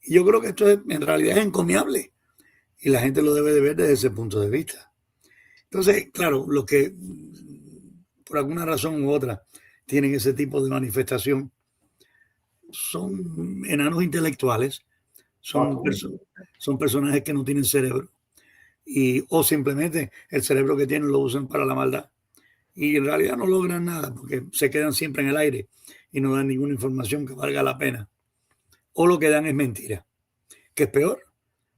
Y yo creo que esto en realidad es encomiable y la gente lo debe de ver desde ese punto de vista. Entonces, claro, los que por alguna razón u otra tienen ese tipo de manifestación son enanos intelectuales, son, son personajes que no tienen cerebro o simplemente el cerebro que tienen lo usan para la maldad y en realidad no logran nada porque se quedan siempre en el aire y no dan ninguna información que valga la pena, o lo que dan es mentira, que es peor,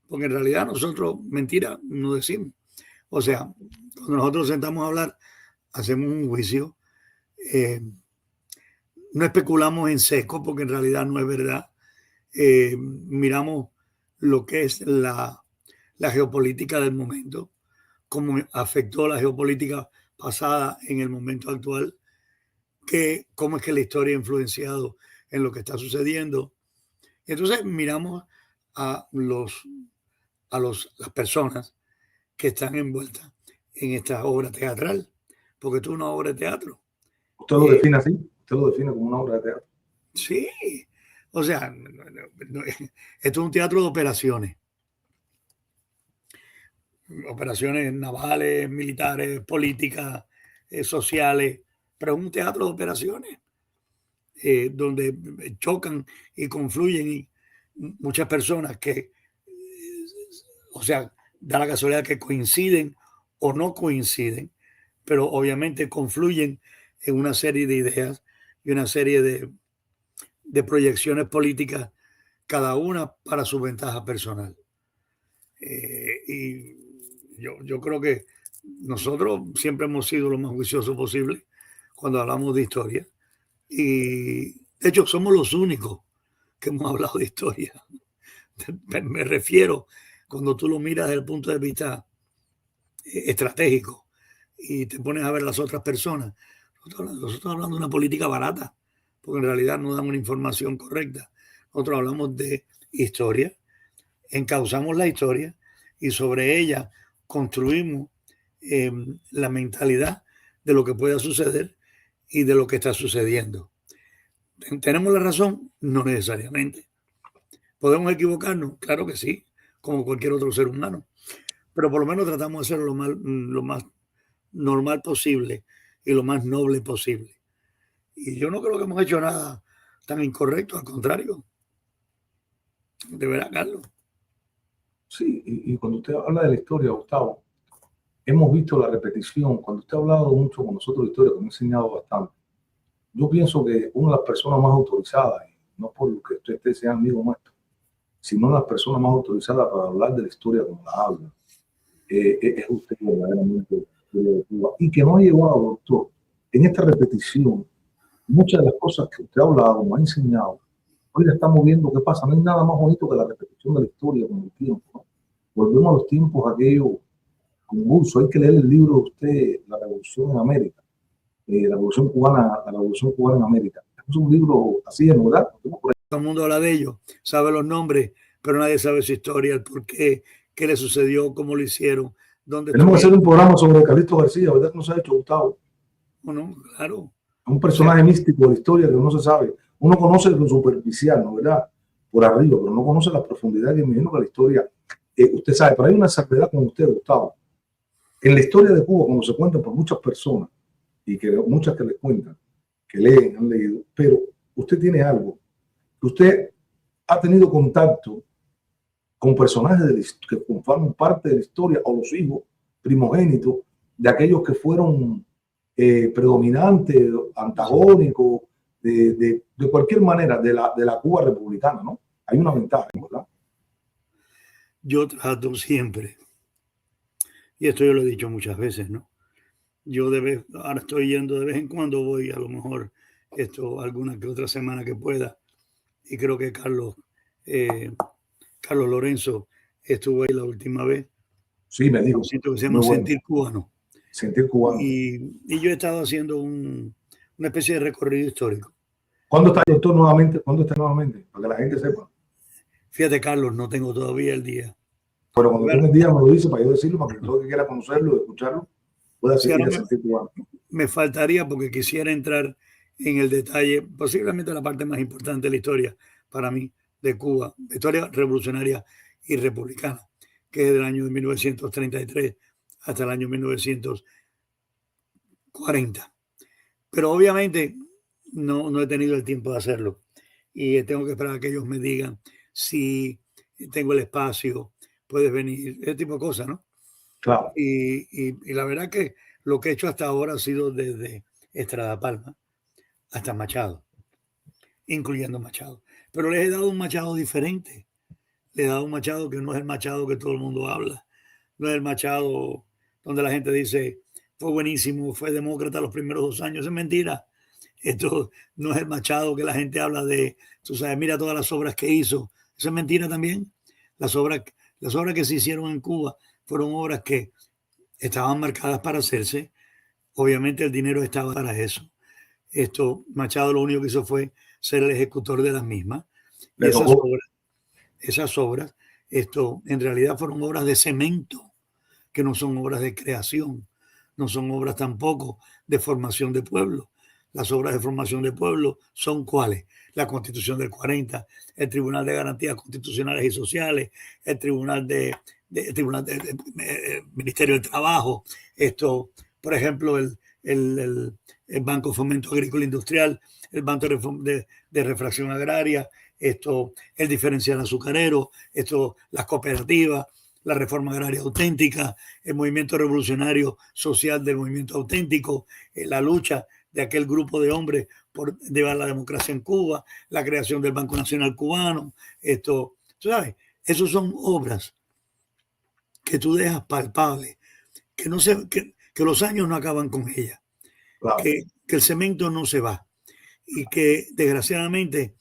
porque en realidad nosotros mentira no decimos. O sea, cuando nosotros sentamos a hablar, hacemos un juicio, no especulamos en seco porque en realidad no es verdad. Miramos lo que es la geopolítica del momento, cómo afectó la geopolítica pasada en el momento actual, cómo es que la historia ha influenciado en lo que está sucediendo. Entonces miramos a las personas que están envueltas en esta obra teatral, porque esto es una obra de teatro. ¿Usted lo define así? ¿Usted lo define como una obra de teatro? Sí, o sea, esto es un teatro de operaciones. Operaciones navales, militares, políticas, sociales, pero es un teatro de operaciones donde chocan y confluyen y muchas personas que, o sea, da la casualidad que coinciden o no coinciden, pero obviamente confluyen en una serie de ideas y una serie de proyecciones políticas, cada una para su ventaja personal. Y yo creo que nosotros siempre hemos sido lo más juiciosos posible cuando hablamos de historia. Y de hecho somos los únicos que hemos hablado de historia. Me refiero cuando tú lo miras desde el punto de vista estratégico y te pones a ver las otras personas. Nosotros hablamos de una política barata, porque en realidad no dan una información correcta. Nosotros hablamos de historia, encauzamos la historia y sobre ella construimos la mentalidad de lo que pueda suceder y de lo que está sucediendo. ¿Tenemos la razón? No necesariamente. ¿Podemos equivocarnos? Claro que sí, como cualquier otro ser humano. Pero por lo menos tratamos de hacerlo lo más normal posible y lo más noble posible. Y yo no creo que hemos hecho nada tan incorrecto, al contrario. De verdad, Carlos. Sí, y cuando usted habla de la historia, Gustavo, hemos visto la repetición. Cuando usted ha hablado mucho con nosotros de historia, que me ha enseñado bastante, yo pienso que una de las personas más autorizadas, no por lo que usted sea amigo nuestro, sino las personas más autorizadas para hablar de la historia como la habla, es usted verdaderamente. Y que no ha llevado, doctor, en esta repetición, muchas de las cosas que usted ha hablado, me ha enseñado, hoy la estamos viendo qué pasa. No hay nada más bonito que la repetición de la historia con el tiempo, ¿no? Volvemos a los tiempos aquellos convulsos. Hay que leer el libro de usted, La Revolución en América, la Revolución Cubana en América. Es un libro así, ¿no? ¿Verdad? Todo el mundo habla de ellos, sabe los nombres, pero nadie sabe su historia, el por qué, qué le sucedió, cómo lo hicieron, dónde. Tenemos que hacer un programa sobre Calixto García, ¿verdad? Que no se ha hecho, Gustavo. Bueno, claro. Un personaje místico de la historia que no se sabe. Uno conoce lo superficial, ¿no? ¿Verdad? Por arriba, pero no conoce la profundidad que me imagino que la historia. Usted sabe, pero hay una salvedad con usted, Gustavo. En la historia de Cuba, como se cuenta por muchas personas, y que muchas que les cuentan, que leen, han leído, pero usted tiene algo. Usted ha tenido contacto con personajes que forman parte de la historia, o los hijos primogénitos de aquellos que fueron predominantes, antagónicos, de cualquier manera, de la Cuba republicana, ¿no? Hay una ventaja, ¿verdad? Yo trato siempre, y esto yo lo he dicho muchas veces, ¿no? Yo ahora estoy yendo de vez en cuando, voy a lo mejor alguna que otra semana que pueda, y creo que Carlos Lorenzo estuvo ahí la última vez. Sí, me dijo. Un sitio que se llama Sentir Cubano. Sentir Cubano. Y yo he estado haciendo una especie de recorrido histórico. ¿Cuándo está el doctor nuevamente? ¿Cuándo está nuevamente? Para que la gente sepa. Fíjate, Carlos, no tengo todavía el día. Pero cuando tenga el día me lo dice para yo decirlo, para que todo el que quiera conocerlo, escucharlo, pueda seguir a Sentir Cubano. Me faltaría porque quisiera entrar en el detalle, posiblemente la parte más importante de la historia para mí, de Cuba, la historia revolucionaria y republicana, que es del año de 1933 hasta el año 1940. Pero obviamente no he tenido el tiempo de hacerlo y tengo que esperar a que ellos me digan si tengo el espacio, puedes venir, ese tipo de cosas, ¿no? Claro. Y la verdad que lo que he hecho hasta ahora ha sido desde Estrada Palma hasta Machado, incluyendo Machado. Pero les he dado un Machado diferente. Les he dado un Machado que no es el Machado que todo el mundo habla. No es el Machado donde la gente dice, fue buenísimo, fue demócrata los primeros 2 años. Es mentira. Esto no es el Machado que la gente habla de, tú sabes, mira todas las obras que hizo. Eso es mentira también. Las obras que se hicieron en Cuba fueron obras que estaban marcadas para hacerse. Obviamente el dinero estaba para eso. Machado lo único que hizo fue ser el ejecutor de las mismas. Y esas obras, en realidad fueron obras de cemento, que no son obras de creación, no son obras tampoco de formación de pueblo. Las obras de formación de pueblo son ¿cuáles? La Constitución del 40, el Tribunal de Garantías Constitucionales y Sociales, el Tribunal de Ministerio del Trabajo, por ejemplo, el Banco de Fomento Agrícola Industrial, el Banco de Refracción Agraria, el diferencial azucarero, las cooperativas, la reforma agraria auténtica, el movimiento revolucionario social del movimiento auténtico, la lucha de aquel grupo de hombres por llevar la democracia en Cuba, la creación del Banco Nacional Cubano, ¿tú sabes? Esas son obras que tú dejas palpables, que los años no acaban con ellas, claro. que el cemento no se va y que desgraciadamente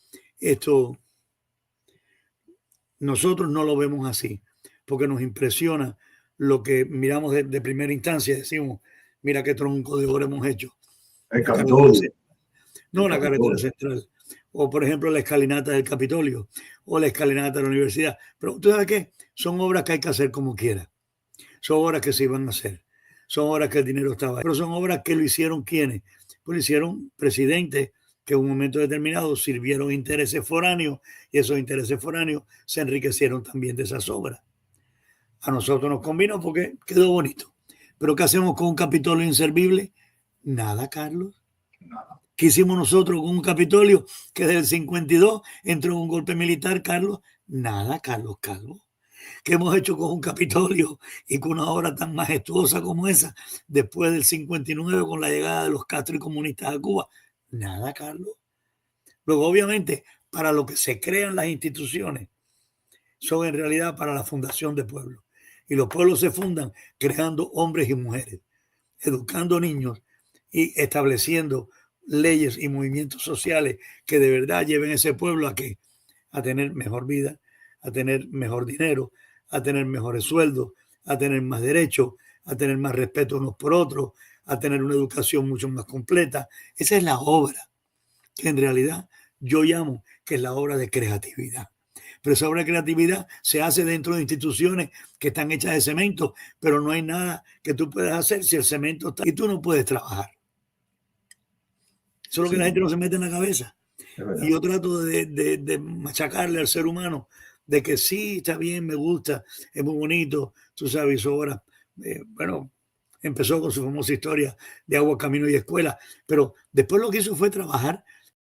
nosotros no lo vemos así, porque nos impresiona lo que miramos de primera instancia, decimos, mira qué tronco de obra hemos hecho. El Capitolio. No, la carretera central. O, por ejemplo, la escalinata del Capitolio o la escalinata de la universidad. Pero, ¿tú sabes qué? Son obras que hay que hacer como quiera. Son obras que se iban a hacer. Son obras que el dinero estaba ahí. Pero son obras que lo hicieron ¿quiénes? Pues lo hicieron presidentes que en un momento determinado sirvieron intereses foráneos y esos intereses foráneos se enriquecieron también de esas obras. A nosotros nos convino porque quedó bonito. Pero ¿qué hacemos con un Capitolio inservible? Nada, Carlos. Nada. ¿Qué hicimos nosotros con un Capitolio que desde el 52 entró en un golpe militar, Carlos? Nada, Carlos Calvo. ¿Qué hemos hecho con un Capitolio y con una obra tan majestuosa como esa después del 59 con la llegada de los Castro y comunistas a Cuba? Nada, Carlos. Luego, obviamente, para lo que se crean las instituciones son en realidad para la fundación de pueblos. Y los pueblos se fundan creando hombres y mujeres, educando niños y estableciendo leyes y movimientos sociales que de verdad lleven a ese pueblo a tener mejor vida, a tener mejor dinero, a tener mejores sueldos, a tener más derechos, a tener más respeto unos por otros, a tener una educación mucho más completa. Esa es la obra que en realidad yo llamo que es la obra de creatividad. Pero esa obra de creatividad se hace dentro de instituciones que están hechas de cemento, pero no hay nada que tú puedas hacer si el cemento está y tú no puedes trabajar. Eso es lo que la gente no se mete en la cabeza. Y yo trato de machacarle al ser humano de que sí, está bien, me gusta, es muy bonito, tú sabes, su obra, empezó con su famosa historia de agua, camino y escuela, pero después lo que hizo fue trabajar